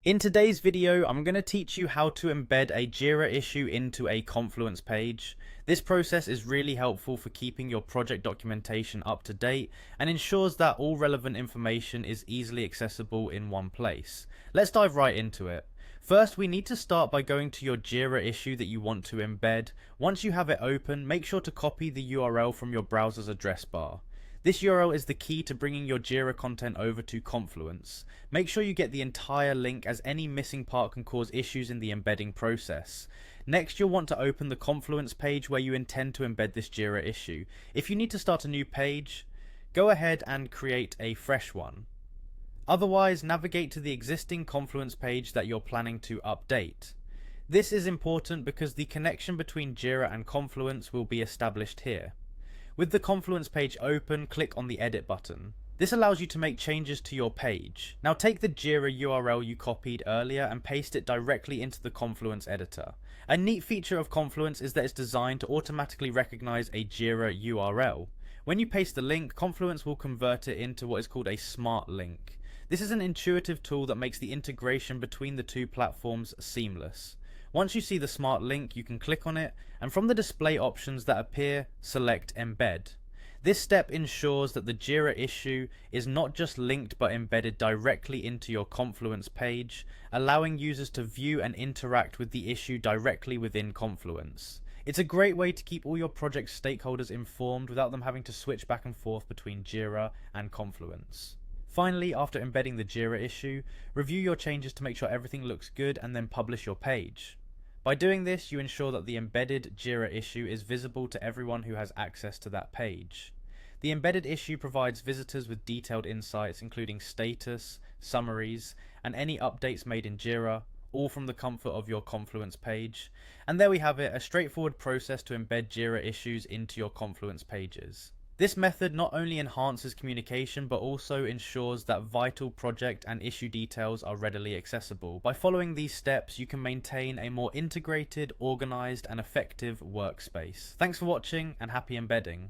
In today's video, I'm going to teach you how to embed a Jira issue into a Confluence page. This process is really helpful for keeping your project documentation up to date and ensures that all relevant information is easily accessible in one place. Let's dive right into it. First, we need to start by going to your Jira issue that you want to embed. Once you have it open, make sure to copy the URL from your browser's address bar. This URL is the key to bringing your Jira content over to Confluence. Make sure you get the entire link, as any missing part can cause issues in the embedding process. Next, you'll want to open the Confluence page where you intend to embed this Jira issue. If you need to start a new page, go ahead and create a fresh one. Otherwise, navigate to the existing Confluence page that you're planning to update. This is important because the connection between Jira and Confluence will be established here. With the Confluence page open, click on the Edit button. This allows you to make changes to your page. Now take the Jira URL you copied earlier and paste it directly into the Confluence editor. A neat feature of Confluence is that it's designed to automatically recognize a Jira URL. When you paste the link, Confluence will convert it into what is called a smart link. This is an intuitive tool that makes the integration between the two platforms seamless. Once you see the smart link, you can click on it, and from the display options that appear, select Embed. This step ensures that the Jira issue is not just linked but embedded directly into your Confluence page, allowing users to view and interact with the issue directly within Confluence. It's a great way to keep all your project stakeholders informed without them having to switch back and forth between Jira and Confluence. Finally, after embedding the Jira issue, review your changes to make sure everything looks good and then publish your page. By doing this, you ensure that the embedded Jira issue is visible to everyone who has access to that page. The embedded issue provides visitors with detailed insights, including status, summaries, and any updates made in Jira, all from the comfort of your Confluence page. And there we have it, a straightforward process to embed Jira issues into your Confluence pages. This method not only enhances communication but also ensures that vital project and issue details are readily accessible. By following these steps, you can maintain a more integrated, organized, and effective workspace. Thanks for watching, and happy embedding.